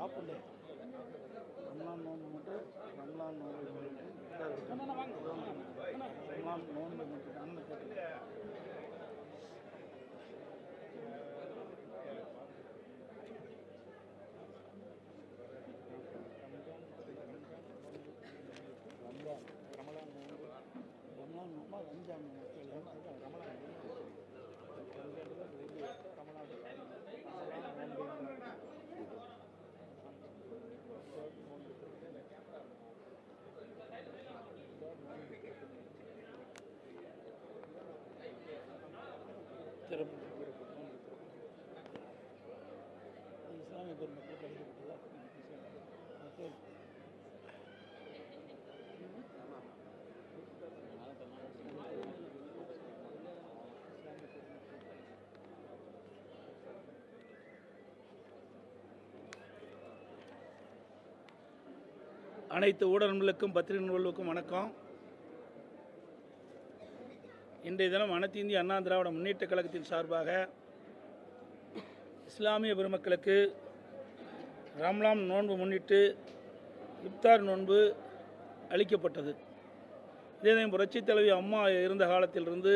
சாப்பிடல. ரம்லான் நோன்பு மட்டும் ரம்லான் நோன்பு ரம்லான் நோன்பு மட்டும் அண்ணன் கேட்டு ரம்லான் நோன்பா ரம்ஜான் இஸ்லாமிய பெருமக்கள் கழிக்கப்பட்டதா அனைத்து ஊடகங்களுக்கும் பத்திரிகை நண்பர்களுக்கும் வணக்கம். இன்றைய தினம் அனைத்து இந்திய அண்ணா திராவிட முன்னேற்ற கழகத்தின் சார்பாக இஸ்லாமிய பெருமக்களுக்கு ரம்லான் நோன்பு முன்னிட்டு இப்தார் நோன்பு அளிக்கப்பட்டது. இதே புரட்சித் தலைவி அம்மா இருந்த காலத்திலிருந்து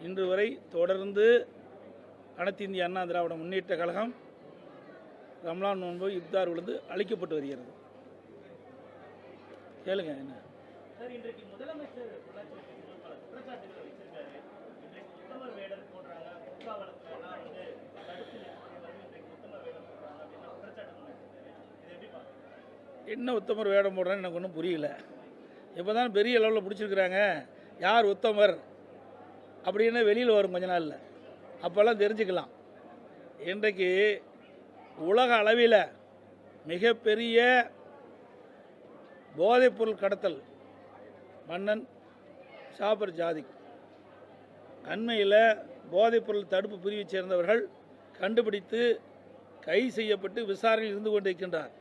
இன்று வரை தொடர்ந்து அனைத்து இந்திய அண்ணா திராவிட முன்னேற்ற கழகம் ரம்லான் நோன்பு இப்தார் விழுந்து அளிக்கப்பட்டு வருகிறது. கேளுங்க என்ன சார், இன்றைக்கு முதலமைச்சர் என்ன உத்தமர் வேடம் போடுறான்னு எனக்கு ஒன்றும் புரியல. இப்போ தான் பெரிய லெவலில் பிடிச்சிருக்கிறாங்க. யார் உத்தமர் அப்படின்னு வெளியில் வரும் கொஞ்ச நாளில், அப்போல்லாம் தெரிஞ்சுக்கலாம். இன்றைக்கு உலக அளவில் மிகப்பெரிய போதைப்பொருள் கடத்தல் மன்னன் ஜாபர் ஜாதிக் அண்மையில் போதைப்பொருள் தடுப்பு பிரிவைச் சேர்ந்தவர்கள் கண்டுபிடித்து கைது செய்யப்பட்டு விசாரணையில் இருந்து கொண்டிருக்கின்றார்.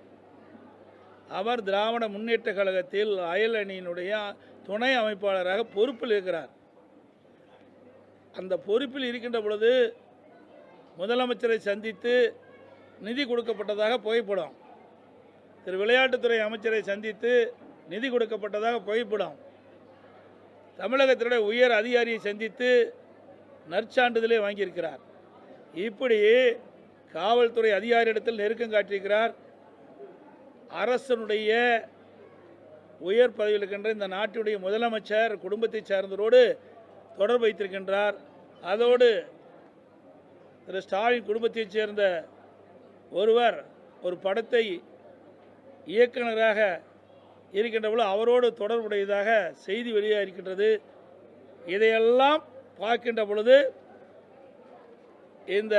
அவர் திராவிட முன்னேற்ற கழகத்தில் அயல் அணியினுடைய துணை அமைப்பாளராக பொறுப்பில் இருக்கிறார். அந்த பொறுப்பில் இருக்கின்ற பொழுது முதலமைச்சரை சந்தித்து நிதி கொடுக்கப்பட்டதாக புகைப்படம், விளையாட்டுத்துறை அமைச்சரை சந்தித்து நிதி கொடுக்கப்பட்டதாக புகைப்படம், தமிழகத்தினுடைய உயர் அதிகாரியை சந்தித்து நற்சான்றிதழை வாங்கியிருக்கிறார். இப்படி காவல்துறை அதிகாரியிடத்தில் நெருக்கம் காட்டியிருக்கிறார். அரசனுடைய உயர் பதவியில் இருக்கின்ற இந்த நாட்டுடைய முதலமைச்சர் குடும்பத்தை சார்ந்தவரோடு தொடர்பு வைத்திருக்கின்றார். அதோடு திரு ஸ்டாலின் குடும்பத்தைச் சேர்ந்த ஒருவர் ஒரு படத்தை இயக்குநராக இருக்கின்ற பொழுது அவரோடு தொடர்புடையதாக செய்தி வெளியாக இருக்கின்றது. இதையெல்லாம் பார்க்கின்ற பொழுது இந்த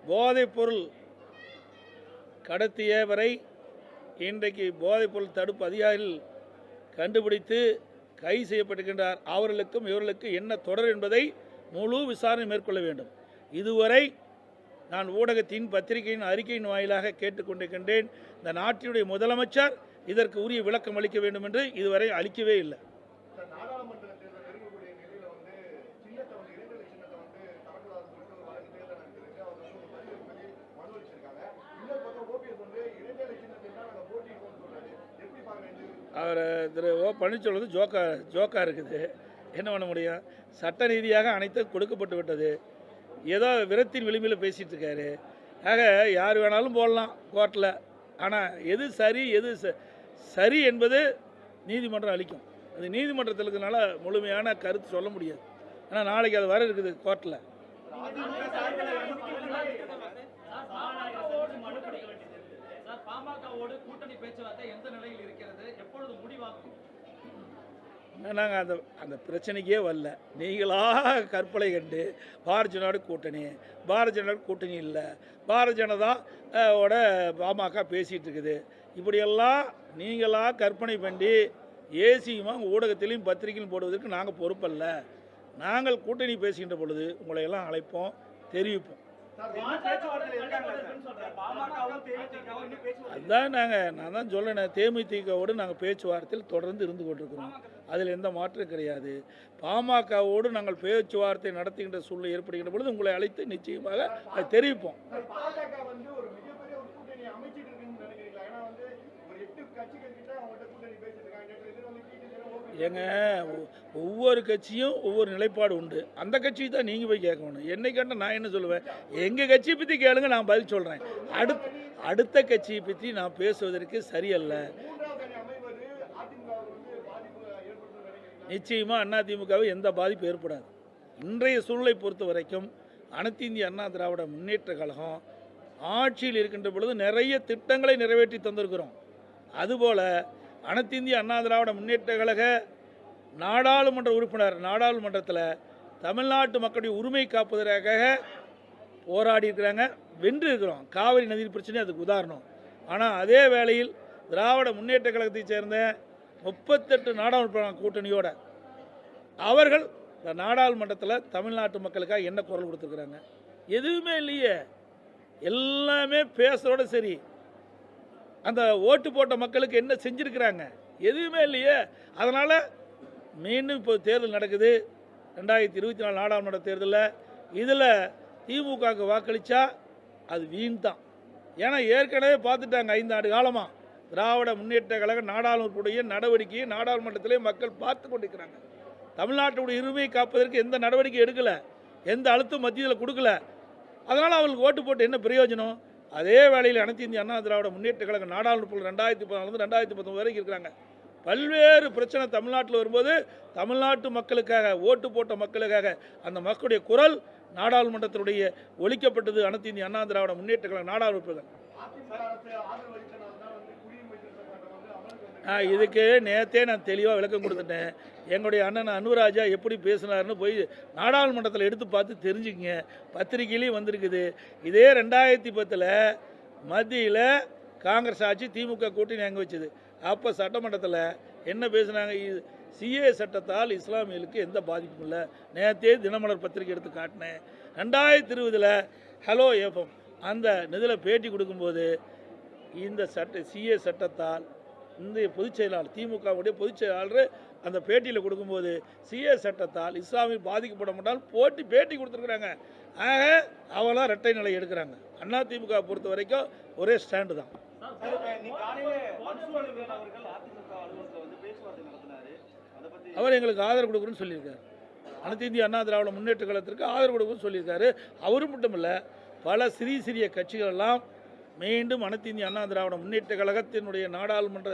போதைப்பொருள் கடத்தியவரை இன்றைக்கு போதைப்பொருள் தடுப்பு அதிகாரிகள் கண்டுபிடித்து கைது செய்யப்பட்டிருக்கின்றார். அவர்களுக்கும் இவர்களுக்கும் என்ன தொடர் என்பதை முழு விசாரணை மேற்கொள்ள வேண்டும். இதுவரை நான் ஊடகத்தின் பத்திரிகையின் அறிக்கையின் வாயிலாக கேட்டுக்கொண்டிருக்கின்றேன். இந்த நாட்டினுடைய முதலமைச்சர் இதற்கு உரிய விளக்கம் அளிக்க வேண்டும் என்று இதுவரை அளிக்கவே இல்லை. அவர் திரு ஓ பன்னீர்செல்வம் ஜோக்கா இருக்குது. என்ன பண்ண முடியும்? சட்ட ரீதியாக அனைத்தும் கொடுக்கப்பட்டு விட்டது. ஏதோ விரத்தின் விளிம்பில் பேசிகிட்டு இருக்காரு. ஆக யார் வேணாலும் போடலாம் கோர்ட்டில். ஆனால் எது சரி எது சரி என்பது நீதிமன்றம் அளிக்கும். அது நீதிமன்றத்தில் இருக்கிறதுனால முழுமையான கருத்து சொல்ல முடியாது. ஏன்னா நாளைக்கு அது வர இருக்குது கோர்ட்டில். நாங்கள் அந்த பிரச்சனைக்கே வரல. நீங்களாக கற்பனை கண்டு பாரதிய ஜனதா கூட்டணி, பாரதிய ஜனதா கூட்டணி இல்லை, பாரதிய ஜனதாவோட பாமக பேசிகிட்டு இருக்குது. இப்படியெல்லாம் நீங்களாக கற்பனை பண்ணி ஏசியமாக ஊடகத்திலையும் பத்திரிகையிலும் போடுவதற்கு நாங்கள் பொறுப்பல்ல. நாங்கள் கூட்டணி பேசுகின்ற பொழுது உங்களை எல்லாம் அழைப்போம், தெரிவிப்போம். அதுதான் நான் தான் சொல்லேன், தேமுதிகவோடு நாங்கள் பேச்சுவார்த்தையில் தொடர்ந்து இருந்து கொண்டிருக்கிறோம். அதில் எந்த மாற்றம் கிடையாது. பாமகவோடு நாங்கள் பேச்சுவார்த்தை நடத்துகின்ற சூழ்நிலை ஏற்படுகின்ற பொழுது உங்களை அழைத்து நிச்சயமாக அதை தெரிவிப்போம். ஏங்க ஒவ்வொரு கட்சியும் ஒவ்வொரு நிலைப்பாடு உண்டு. அந்த கட்சி தான் நீங்கள் போய் கேட்கணும். என்னை கேட்டால் நான் என்ன சொல்லுவேன்? எங்கள் கட்சியை பற்றி கேளுங்க, நான் பதில் சொல்கிறேன். அடுத்த கட்சியை பற்றி நான் பேசுவதற்கு சரியல்ல. நிச்சயமாக அதிமுகவை எந்த பாதிப்பு ஏற்படாது. இன்றைய சூழலை பொறுத்த வரைக்கும் அனைத்து இந்திய அண்ணா திராவிட முன்னேற்ற கழகம் ஆட்சியில் இருக்கின்ற பொழுது நிறைய திட்டங்களை நிறைவேற்றி தந்திருக்கிறோம். அதுபோல் அனைத்து இந்திய அண்ணா திராவிட முன்னேற்ற கழக நாடாளுமன்ற உறுப்பினர் நாடாளுமன்றத்தில் தமிழ்நாட்டு மக்களுடைய உரிமை காப்பதற்காக போராடி இருக்கிறாங்க, வென்று இருக்கிறோம். காவிரி நதி பிரச்சனை அதுக்கு உதாரணம். ஆனால் அதே வேளையில் திராவிட முன்னேற்ற கழகத்தைச் சேர்ந்த 38 நாடாளுமன்ற கூட்டணியோட அவர்கள் இந்த நாடாளுமன்றத்தில் தமிழ்நாட்டு மக்களுக்காக என்ன குரல் கொடுத்துருக்குறாங்க? எதுவுமே இல்லையே. எல்லாமே பேசுகிறோட சரி, அந்த ஓட்டு போட்ட மக்களுக்கு என்ன செஞ்சுருக்கிறாங்க? எதுவுமே இல்லையே. அதனால் மீண்டும் இப்போ தேர்தல் நடக்குது, 2024 நாடாளுமன்ற தேர்தலில். இதில் திமுகவுக்கு வாக்களித்தா அது வீண் தான். ஏன்னா ஏற்கனவே பார்த்துட்டாங்க 5 ஆண்டு காலமாக திராவிட முன்னேற்ற கழக நாடாளுமன்றத்துடைய நடவடிக்கையை நாடாளுமன்றத்திலே மக்கள் பார்த்து கொண்டிருக்கிறாங்க. தமிழ்நாட்டுடைய உரிமையை காப்பதற்கு எந்த நடவடிக்கை எடுக்கலை, எந்த அழுத்தம் மத்தியில் கொடுக்கல. அதனால் அவங்களுக்கு ஓட்டு போட்டு என்ன பிரயோஜனம்? அதே வேளையில் அனைத்து இந்திய அண்ணா திராவிட முன்னேற்ற கழக நாடாளுமன்ற 2014 2019 வரைக்கும் இருக்கிறாங்க. பல்வேறு பிரச்சனை தமிழ்நாட்டில் வரும்போது தமிழ்நாட்டு மக்களுக்காக ஓட்டு போட்ட மக்களுக்காக அந்த மக்களுடைய குரல் நாடாளுமன்றத்தினுடைய ஒலிக்கப்பட்டது. அனைத்து இந்திய அண்ணா திராவிட முன்னேற்ற கழக நாடாளுமன்ற இதுக்கு நேற்றே நான் தெளிவாக விளக்கம் கொடுத்துட்டேன். எங்களுடைய அண்ணன் அனுராஜா எப்படி பேசினார்னு போய் நாடாளுமன்றத்தில் எடுத்து பார்த்து தெரிஞ்சுக்கங்க. பத்திரிகையிலையும் வந்திருக்குது. இதே 2010 மத்தியில் காங்கிரஸ் ஆட்சி திமுக கூட்டணி அங்கே வச்சுது. அப்போ சட்டமன்றத்தில் என்ன பேசுனாங்க? சிஏ சட்டத்தால் இஸ்லாமியர்களுக்கு எந்த பாதிப்பும் இல்லை. நேற்றே தினமலர் பத்திரிகை எடுத்து காட்டினேன். 2020 ஹலோ எஃப்எம் அந்த இதில் பேட்டி கொடுக்கும்போது இந்த சிஏ சட்டத்தால் இந்த பொதுச் செயலாளர் திமுகவுடைய பொதுச் செயலாளர் அந்த பேட்டியில் கொடுக்கும்போது சிஏ சட்டத்தால் இஸ்லாமிய பாதிக்கப்பட மாட்டால் பேட்டி கொடுத்துருக்குறாங்க. ஆக அவெல்லாம் இரட்டை நிலை எடுக்கிறாங்க. அண்ணா திமுக பொறுத்த வரைக்கும் ஒரே ஸ்டாண்டு தான். அவர் எங்களுக்கு ஆதரவு கொடுக்குறேன்னு சொல்லியிருக்காரு. அனைத்து இந்திய அண்ணா திராவிட முன்னேற்ற கழகத்திற்கு ஆதரவு கொடுக்குன்னு சொல்லியிருக்காரு. அவரு மட்டும் இல்லை, பல சிறிய கட்சிகள் எல்லாம் மீண்டும் அனைத்து இந்திய அண்ணா திராவிட முன்னேற்ற கழகத்தினுடைய நாடாளுமன்ற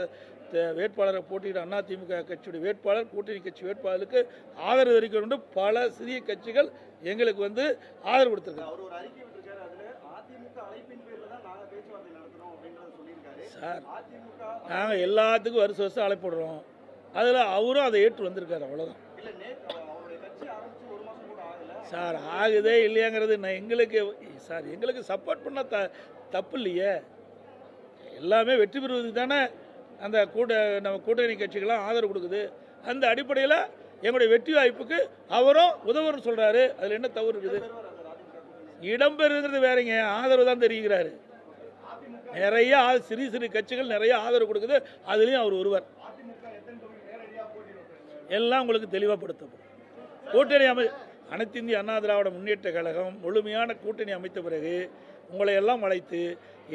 வேட்பாளரை போட்டியிட அண்ணா திமுக கட்சியுடைய வேட்பாளர் கூட்டணி கட்சி வேட்பாளருக்கு ஆதரவு தெரிவிக்க வேண்டும். பல சிறிய கட்சிகள் எங்களுக்கு ஆதரவு கொடுத்துருக்காங்க. சார், நாங்கள் எல்லாத்துக்கும் வருஷம் அழைப்படுறோம். அதில் அவரும் அதை ஏற்று வந்திருக்காரு. அவ்வளோதான் சார். ஆகுதே இல்லையாங்கிறது எங்களுக்கு சப்போர்ட் பண்ண தப்பு இல்லையே. எல்லாமே வெற்றி பெறுவதுக்கு தானே அந்த நம்ம கூட்டணி கட்சிகள்லாம் ஆதரவு கொடுக்குது. அந்த அடிப்படையில் எங்களுடைய வெற்றி வாய்ப்புக்கு அவரும் உதவுன்னு சொல்கிறாரு. அதில் என்ன தவறு இருக்குது? இடம்பெறுங்கிறது வேறங்க, ஆதரவு தான் தெரிவிக்கிறாரு. நிறைய சிறு கட்சிகள் நிறைய ஆதரவு கொடுக்குது. அதுலேயும் அவர் ஒருவர். எல்லாம் உங்களுக்கு தெளிவாகப்படுத்தப்படும். கூட்டணி அனைத்து இந்திய அண்ணா திராவிட முன்னேற்ற கழகம் முழுமையான கூட்டணி அமைத்த பிறகு உங்களை எல்லாம் அழைத்து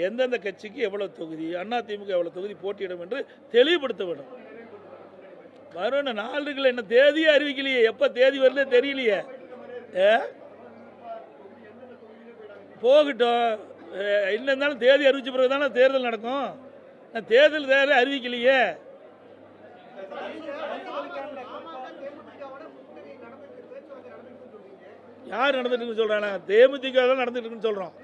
எந்தெந்த கட்சிக்கு எவ்வளவு தொகுதி, அண்ணா திமுக எவ்வளவு தொகுதி போட்டியிடும் என்று தெளிவுபடுத்த வேண்டும். வரும் நாளுகள் என்ன தேதியே அறிவிக்கலையே, எப்போ தேதி வரல தெரியலையே. போகட்டும், என்ன இருந்தாலும் தேதி அறிவிச்ச பிறகு தானே தேர்தல் நடக்கும். தேர்தல் அறிவிக்கலையே. யார் நடந்துட்டு இருக்குன்னு சொல்றாங்க? தேமுதிக தான் நடந்துட்டு இருக்குன்னு சொல்றோம்.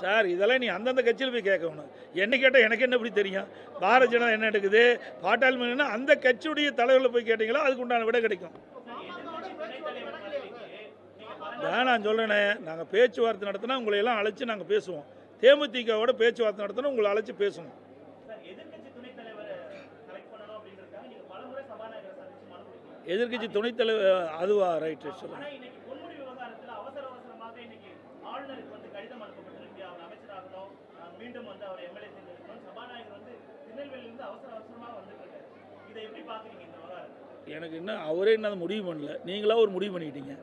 சார், இதெல்லாம் நீ அந்தந்த கட்சியில் போய் கேட்கணும். என்ன கேட்டால் எனக்கு என்ன இப்படி தெரியும்? பாரதிய ஜனதா என்ன எடுக்குது, பாட்டாளி அந்த கட்சியுடைய தலைவர்களை போய் கேட்டீங்களோ அதுக்கு உண்டான விட கிடைக்கும். நான் சொல்றேனே, நாங்கள் பேச்சுவார்த்தை நடத்தினா உங்களை எல்லாம் அழைச்சி நாங்கள் பேசுவோம். தேமுதிகவோட பேச்சுவார்த்தை நடத்தினா உங்களை அழைச்சி பேசணும். எதிர்கட்சி துணைத் தலைவர் அதுவா? ரைட்டு, சொல்லுங்க. எனக்கு இன்னும் அவரே என்ன முடிவு பண்ணல, நீங்களா ஒரு முடிவு பண்ணிக்கிட்டீங்க.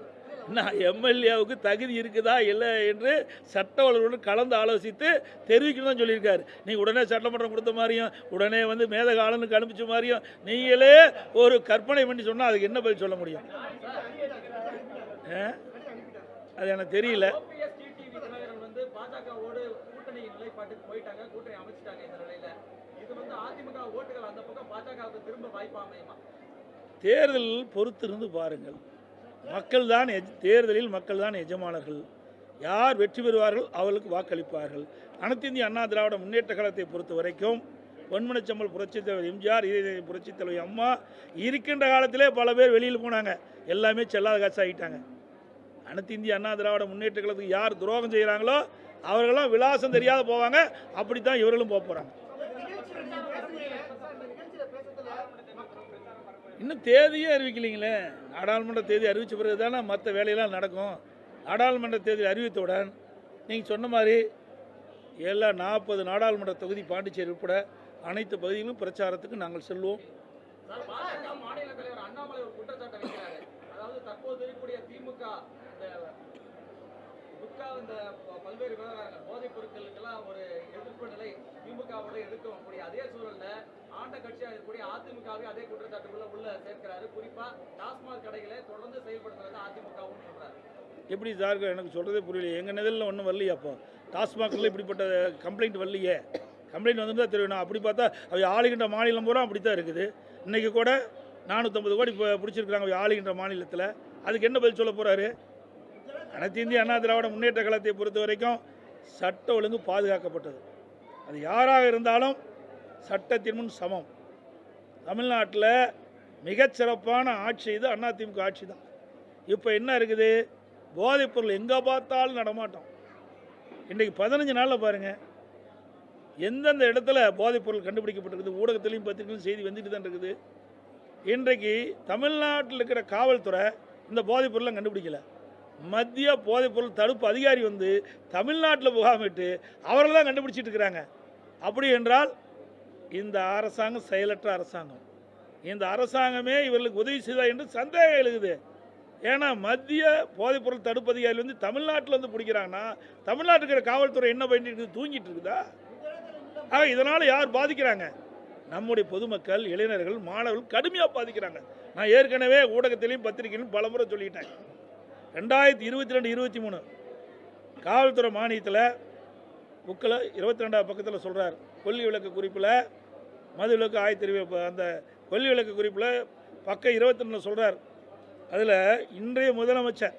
நான் எம்எல்ஏவுக்கு தகுதி இருக்குதா இல்லை என்று சட்ட வல்லுநருடன் கலந்து ஆலோசித்து தெரிவிக்கணும் தான் சொல்லியிருக்காரு. நீங்கள் உடனே சட்டமன்றம் கொடுத்த மாதிரியும் உடனே வந்து மேதக ஆளுநருக்கு அனுப்பிச்ச மாதிரியும் நீங்களே ஒரு கற்பனை பண்ணி சொன்னால் அதுக்கு என்ன பதில் சொல்ல முடியும்? அது எனக்கு தெரியல. வந்து பாஜகவோடு கூட்டணி நிலைப்பாட்டுக்கு போயிட்டாங்க, கூட்டணி அமைச்சிட்டாங்க. இந்த நிலையில இது வந்து அதிமுக ஓட்டுகள் அந்த பக்கம் பாஜகவுக்கு திரும்ப வாய்ப்பு அமையுமா? தேர்தல் பொறுத்திருந்து பாருங்கள். தேர்தலில் மக்கள் தான் எஜமானர்கள். யார் வெற்றி பெறுவார்கள் அவர்களுக்கு வாக்களிப்பார்கள். அனைத்து இந்திய அண்ணா திராவிட முன்னேற்ற கழகத்தை பொறுத்த வரைக்கும் பொன்மனச்செம்மல் புரட்சித் தலைவர் எம்ஜிஆர், புரட்சித் தலைவர் அம்மா இருக்கின்ற காலத்திலே பல பேர் வெளியில் போனாங்க. எல்லாமே செல்லாத காசு ஆகிட்டாங்க. அனைத்து இந்திய அண்ணா திராவிட முன்னேற்ற கழகத்துக்கு யார் துரோகம் செய்கிறாங்களோ அவர்களெல்லாம் விலாசம் தெரியாத போவாங்க. அப்படித்தான் இவர்களும் போக போகிறாங்க. இன்னும் தேதியே அறிவிக்கலைங்களே. நாடாளுமன்ற தேதி அறிவித்த பிறகு தானே மற்ற வேலையெல்லாம் நடக்கும். நாடாளுமன்ற தேதி அறிவித்தவுடன் நீங்கள் சொன்ன மாதிரி எல்லா 40 நாடாளுமன்ற தொகுதி பாண்டிச்சேரி உட்பட அனைத்து பகுதிகளிலும் பிரச்சாரத்துக்கு நாங்கள் செல்வோம். மாநில தலைவர் அண்ணாமலை ஒரு குற்றச்சாட்டை வைக்கிறாரு. அதாவது தற்போது இருக்கக்கூடிய திமுக இந்த பல்வேறு விவகாரங்கள் போதைப் பொருட்களுக்கெல்லாம் ஒரு எதிர்ப்பு நிலை திமுகவோட எதிர்க்கக்கூடிய அதே சூழல்ல ஆண்ட கட்சியாக இருக்கக்கூடிய அதிமுகவை அதே குற்றச்சாட்டுக்குள்ள உள்ள சேர்க்கிறாரு. குறிப்பா டாஸ்மாக் கடைகளை தொடர்ந்து செயல்படுத்துறது அதிமுகவும் சொல்றாரு. எப்படி சார் எனக்கு சொல்கிறதே புரியல. எங்கள் நிலையில் ஒன்றும் வரலையே. அப்போ டாஸ்மாகில் இப்படிப்பட்ட கம்ப்ளைண்ட் வரலையே. கம்ப்ளைண்ட் வந்துட்டு தான் தெரியும். அப்படி பார்த்தா அவை ஆளுகின்ற மாநிலம் பூரா அப்படி தான் இருக்குது. இன்றைக்கி கூட 450 கோடி இப்போ பிடிச்சிருக்கிறாங்க அவை ஆளுகின்ற மாநிலத்தில். அதுக்கு என்ன பதில் சொல்ல போகிறாரு? அனைத்து இந்திய அண்ணா திராவிட முன்னேற்ற கழகத்தை பொறுத்த வரைக்கும் சட்ட ஒழுங்கு பாதுகாக்கப்பட்டது. அது யாராக இருந்தாலும் சட்டத்தின் முன் சமம். தமிழ்நாட்டில் மிகச்சிறப்பான ஆட்சி இது அதிமுக ஆட்சி தான். இப்போ என்ன இருக்குது? போதைப்பொருள் எங்கே பார்த்தாலும் நடமாட்டோம். இன்றைக்கு 15 நாளில் பாருங்கள் எந்தெந்த இடத்துல போதைப்பொருள் கண்டுபிடிக்கப்பட்டிருக்குது. ஊடகத்திலையும் பத்திரிகையிலும் செய்தி வந்துட்டு தான் இருக்குது. இன்றைக்கு தமிழ்நாட்டில் இருக்கிற காவல்துறை இந்த போதைப்பொருளை கண்டுபிடிக்கலை. மத்திய போதைப்பொருள் தடுப்பு அதிகாரி வந்து தமிழ்நாட்டில் முகாமிட்டு அவர்கள் தான் கண்டுபிடிச்சிட்டு இருக்கிறாங்க. அப்படி என்றால் இந்த அரசாங்கம் செயலற்ற அரசாங்கம். இந்த அரசாங்கமே இவர்களுக்கு உதவி செய்தா என்று சந்தேகம் எழுகுது. ஏன்னா மத்திய போதைப்பொருள் தடுப்பு அதிகாரி வந்து தமிழ்நாட்டில் வந்து பிடிக்கிறாங்கன்னா தமிழ்நாட்டில் இருக்கிற காவல்துறை என்ன பண்ணிட்டு இருக்குது? தூங்கிட்டு இருக்குதா? இதனால் யார் பாதிக்கிறாங்க? நம்முடைய பொதுமக்கள், இளைஞர்கள், மாணவர்கள் கடுமையாக பாதிக்கிறாங்க. நான் ஏற்கனவே ஊடகத்திலையும் பத்திரிகையிலும் பலமுறை சொல்லிட்டேன். 2022-23 காவல்துறை மானியத்தில் புக்கில் 22ஆம் பக்கத்தில் சொல்கிறார். கொல்லி விளக்கு குறிப்பில் மது விளக்கு 1020 அந்த கொல்லி விளக்கு குறிப்பில் பக்கம் 22 சொல்கிறார். அதில் இன்றைய முதலமைச்சர்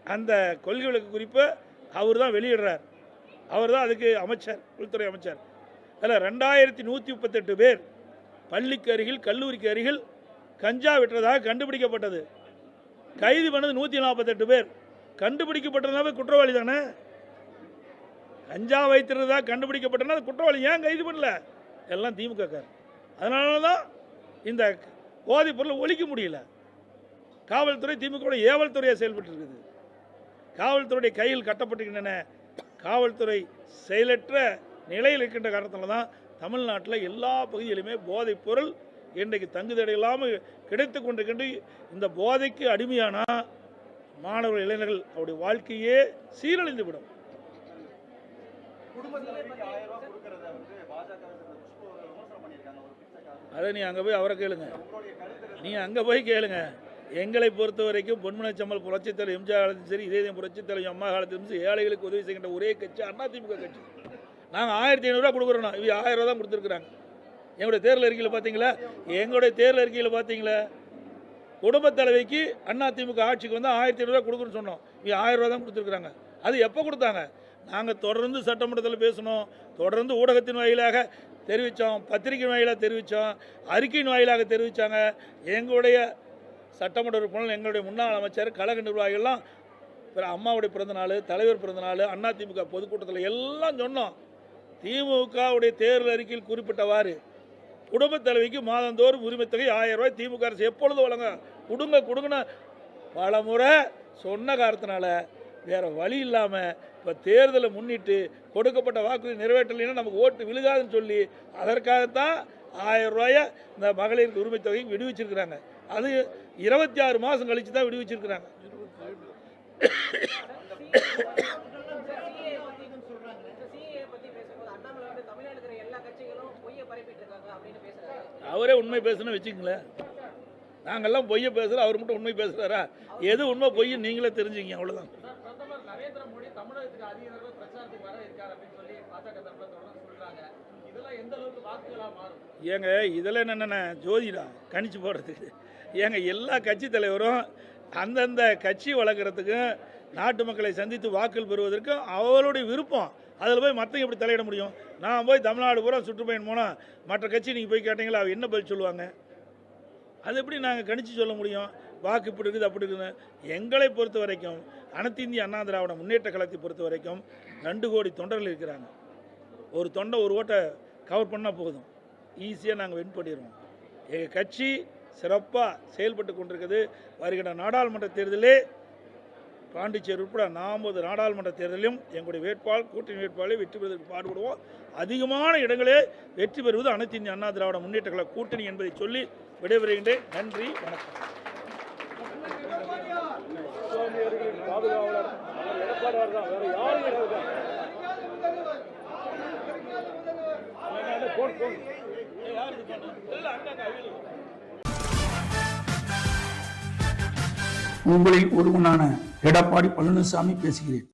அந்த கொள்கை விளக்கு குறிப்பை அவர் தான் வெளியிடுறார். அவர் தான் அதுக்கு அமைச்சர், உள்துறை அமைச்சர். அதில் 2138 பேர் பள்ளிக்கு அருகில், கல்லூரிக்கு அருகில் கஞ்சா விற்றதாக கண்டுபிடிக்கப்பட்டது. கைது பண்ணது 148 பேர். கண்டுபிடிக்கப்பட்டதுனாவே குற்றவாளி தானே. கஞ்சா வைத்திருந்ததாக கண்டுபிடிக்கப்பட்டனா குற்றவாளி ஏன் கைது பண்ணல? எல்லாம் திமுகக்கார். அதனால தான் இந்த போதைப் பொருளை ஒழிக்க முடியல. காவல்துறை திமுக ஏவல் துறையாக செயல்பட்டு இருக்குது. காவல்துறையுடைய கையில் கட்டப்பட்டிருக்கின்றன. காவல்துறை செயலற்ற நிலையில் இருக்கின்ற காரணத்தில் தான் தமிழ்நாட்டில் எல்லா பகுதியிலுமே போதைப் பொருள் இன்றைக்கு தங்குதடை இல்லாமல் கிடைத்து கொண்டிருக்கின்ற. இந்த போதைக்கு அடிமையானால் மாணவர்கள், இளைஞர்கள் அவருடைய வாழ்க்கையே சீரழிந்து விடும். அதை நீ அங்கே போய் அவரை கேளுங்க. எங்களை பொறுத்த வரைக்கும் பொன்மனச்செம்மல் புரட்சித் தலைவர் எம்ஜிஆர் காலத்திலும் சரி, இதே புரட்சித் தலைவர் அம்மா காலத்திலும் சரி, ஏழைகளுக்கு உதவி செய்கின்ற ஒரே கட்சி அதிமுக கட்சி. நாங்கள் 1500 கொடுக்குறோம். இவங்க 1000 தான் கொடுத்துருக்குறாங்க. எங்களுடைய தேர்தல் அறிக்கையில் பார்த்தீங்களா? குடும்பத் தலைவிக்கு அதிமுக ஆட்சிக்கு வந்து 1500 கொடுக்குறோன்னு சொன்னோம். இவங்க 1000 தான் கொடுத்துருக்குறாங்க. அது எப்போ கொடுத்தாங்க? நாங்கள் தொடர்ந்து சட்டமன்றத்தில் பேசணும், தொடர்ந்து ஊடகத்தின் வாயிலாக தெரிவித்தோம், பத்திரிகை வாயிலாக தெரிவித்தோம், அறிக்கையின் வாயிலாக தெரிவித்தாங்க. எங்களுடைய சட்டமன்ற உறுப்பினர், எங்களுடைய முன்னாள் அமைச்சர், கழக நிர்வாகிகள்லாம் அம்மாவுடைய பிறந்தநாள், தலைவர் பிறந்தநாள், அதிமுக பொதுக்கூட்டத்தில் எல்லாம் சொன்னோம். திமுகவுடைய தேர்தல் அறிக்கையில் குறிப்பிட்டவாறு குடும்பத் தலைவிக்கு மாதந்தோறும் உரிமைத்தொகை 1000 ரூபாய் திமுக அரசு எப்பொழுது வழங்க கொடுங்கன்னு பல முறை சொன்ன காரணத்தினால வேறு வழி இல்லாமல் இப்போ தேர்தலை முன்னிட்டு கொடுக்கப்பட்ட வாக்குறுதி நிறைவேற்றலைன்னா நமக்கு ஓட்டு விழுகாதுன்னு சொல்லி அதற்காகத்தான் 1000 ரூபாயை இந்த மகளிருக்கு உரிமைத்தொகை விடுவிச்சிருக்கிறாங்க. அது 26 மாதம் கழித்து தான் விடுவிச்சிருக்கிறாங்க. அவரே உண்மை பேசணும்னு வச்சுக்கங்களேன். நாங்கள்லாம் பொய்யை பேசுகிறோம், அவர் மட்டும் உண்மை பேசுகிறாரா? எது உண்மை பொய்ன்னு நீங்களே தெரிஞ்சுக்கிங்க, அவ்வளோதான். பிரதமர் நரேந்திர மோடி தமிழகத்துக்கு அதிக தடவை பிரச்சாரத்துக்கு வர இருக்காரு அப்படின்னு சொல்லி பாஜக தரப்புல தொடர்ந்து சொல்றாங்க. இதெல்லாம் எந்த அளவுக்கு வாக்குகளா மாறும்? ஏங்க இதில் என்னென்ன ஜோதிடா கணிச்சு போடுறதுக்கு? ஏங்க எல்லா கட்சி தலைவரும் அந்தந்த கட்சி வளர்க்குறதுக்கும் நாட்டு மக்களை சந்தித்து வாக்குகள் பெறுவதற்கும் அவருடைய விருப்பம். அதில் போய் மற்றவங்க எப்படி தலையிட முடியும்? நான் போய் தமிழ்நாடு பூரா சுற்றுப்பயணம் போனால் மற்ற கட்சி நீங்கள் போய் கேட்டீங்களா, அவர் என்ன பதில் சொல்லுவாங்க? அது எப்படி நாங்கள் கணிச்சு சொல்ல முடியும்? வாக்கு இப்படி இருக்குது அப்படி இருக்குது. எங்களை பொறுத்த வரைக்கும் அனைத்து இந்திய அண்ணா திராவிட முன்னேற்ற கழகத்தை பொறுத்த வரைக்கும் 2 கோடி தொண்டர்கள் இருக்கிறாங்க. ஒரு தொண்டை ஒரு ஓட்டை கவர் பண்ணால் போதும், ஈஸியாக நாங்கள் வின் பண்ணிடுவோம். எங்கள் கட்சி சிறப்பாக செயல்பட்டு கொண்டிருக்குது. வருகிற நாடாளுமன்ற தேர்தலே பாண்டிச்சேரி உட்பட 40 நாடாளுமன்ற தேர்தலிலும் எங்களுடைய வேட்பாளர் கூட்டணி வேட்பாளரை வெற்றி பெறுவதற்கு பாடுபடுவோம். அதிகமான இடங்களே வெற்றி பெறுவது அனைத்து இந்திய அண்ணா திராவிட முன்னேற்ற கழக கூட்டணி என்பதை சொல்லி விடைபெறுகின்றேன். நன்றி, வணக்கம். உங்களில் ஒருவனான எடப்பாடி பழனிசாமி பேசுகிறேன்.